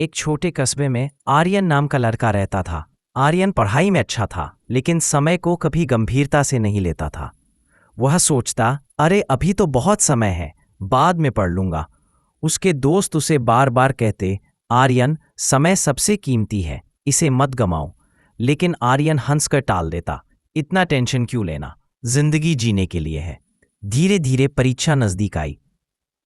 एक छोटे कस्बे में आर्यन नाम का लड़का रहता था। आर्यन पढ़ाई में अच्छा था, लेकिन समय को कभी गंभीरता से नहीं लेता था। वह सोचता, अरे अभी तो बहुत समय है, बाद में पढ़ लूंगा। उसके दोस्त उसे बार बार कहते, आर्यन, समय सबसे कीमती है, इसे मत गमाओ। लेकिन आर्यन हंसकर टाल देता, इतना टेंशन क्यों लेना, जिंदगी जीने के लिए है। धीरे धीरे परीक्षा नजदीक आई।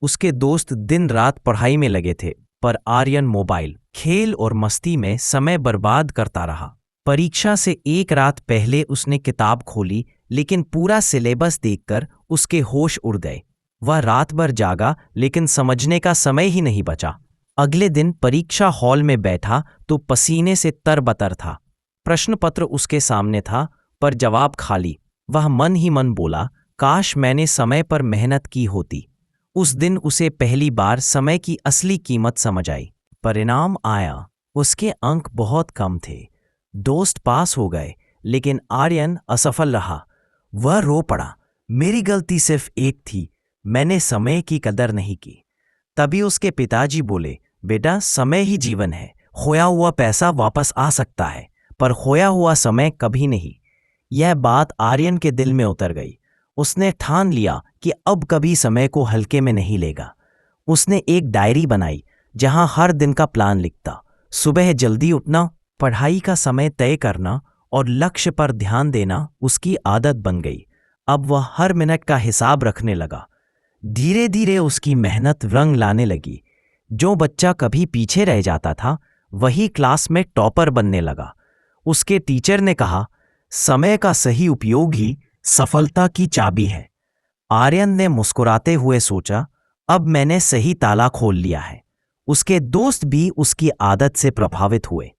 उसके दोस्त दिन रात पढ़ाई में लगे थे, पर आर्यन मोबाइल, खेल और मस्ती में समय बर्बाद करता रहा। परीक्षा से एक रात पहले उसने किताब खोली, लेकिन पूरा सिलेबस देखकर उसके होश उड़ गए। वह रात भर जागा, लेकिन समझने का समय ही नहीं बचा। अगले दिन परीक्षा हॉल में बैठा तो पसीने से तरबतर था। प्रश्न पत्र उसके सामने था, पर जवाब खाली। वह मन ही मन बोला, काश मैंने समय पर मेहनत की होती। उस दिन उसे पहली बार समय की असली कीमत समझ आई। परिणाम आया, उसके अंक बहुत कम थे। दोस्त पास हो गए, लेकिन आर्यन असफल रहा। वह रो पड़ा, मेरी गलती सिर्फ एक थी, मैंने समय की कदर नहीं की। तभी उसके पिताजी बोले, बेटा, समय ही जीवन है। खोया हुआ पैसा वापस आ सकता है, पर खोया हुआ समय कभी नहीं। यह बात आर्यन के दिल में उतर गई। उसने ठान लिया कि अब कभी समय को हल्के में नहीं लेगा। उसने एक डायरी बनाई, जहां हर दिन का प्लान लिखता। सुबह जल्दी उठना, पढ़ाई का समय तय करना और लक्ष्य पर ध्यान देना उसकी आदत बन गई। अब वह हर मिनट का हिसाब रखने लगा। धीरे धीरे उसकी मेहनत रंग लाने लगी। जो बच्चा कभी पीछे रह जाता था, वही क्लास में टॉपर बनने लगा। उसके टीचर ने कहा, समय का सही उपयोग ही सफलता की चाबी है। आर्यन ने मुस्कुराते हुए सोचा, अब मैंने सही ताला खोल लिया है। उसके दोस्त भी उसकी आदत से प्रभावित हुए।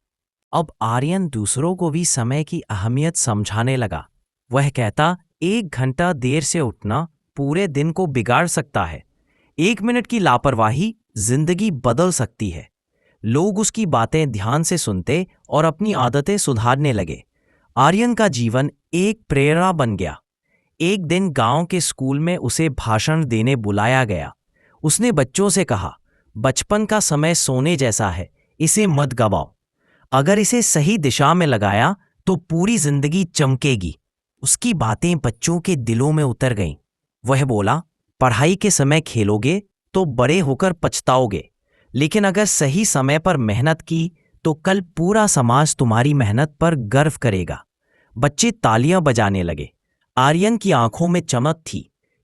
अब आर्यन दूसरों को भी समय की अहमियत समझाने लगा। वह कहता, 1 घंटा देर से उठना पूरे दिन को बिगाड़ सकता है। 1 मिनट की लापरवाही जिंदगी बदल सकती है। लोग उसकी बातें ध्यान से सुनते और अपनी आदतें सुधारने लगे। आर्यन का जीवन एक प्रेरणा बन गया। एक दिन गांव के स्कूल में उसे भाषण देने बुलाया गया। उसने बच्चों से कहा, बचपन का समय सोने जैसा है, इसे मत गवाओ। अगर इसे सही दिशा में लगाया तो पूरी जिंदगी चमकेगी। उसकी बातें बच्चों के दिलों में उतर गईं। वह बोला, पढ़ाई के समय खेलोगे तो बड़े होकर पछताओगे, लेकिन अगर सही समय पर मेहनत की तो कल पूरा समाज तुम्हारी मेहनत पर गर्व करेगा। बच्चे तालियां बजाने लगे। आर्यन की आंखों में चमक थी,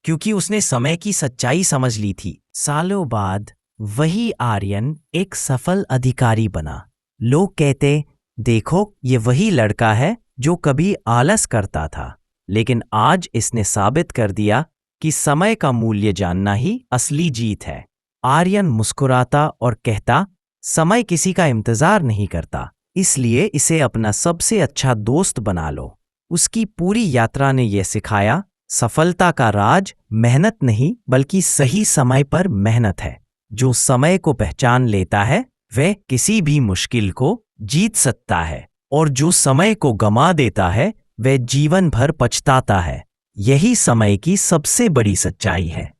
क्योंकि उसने समय की सच्चाई समझ ली थी। सालों बाद वही आर्यन एक सफल अधिकारी बना। लोग कहते, देखो, ये वही लड़का है जो कभी आलस करता था, लेकिन आज इसने साबित कर दिया कि समय का मूल्य जानना ही असली जीत है। आर्यन मुस्कुराता और कहता, समय किसी का इंतजार नहीं करता, इसलिए इसे अपना सबसे अच्छा दोस्त बना लो। उसकी पूरी यात्रा ने यह सिखाया, सफलता का राज मेहनत नहीं बल्कि सही समय पर मेहनत है। जो समय को पहचान लेता है, वह किसी भी मुश्किल को जीत सकता है, और जो समय को गमा देता है, वह जीवन भर पछताता है। यही समय की सबसे बड़ी सच्चाई है।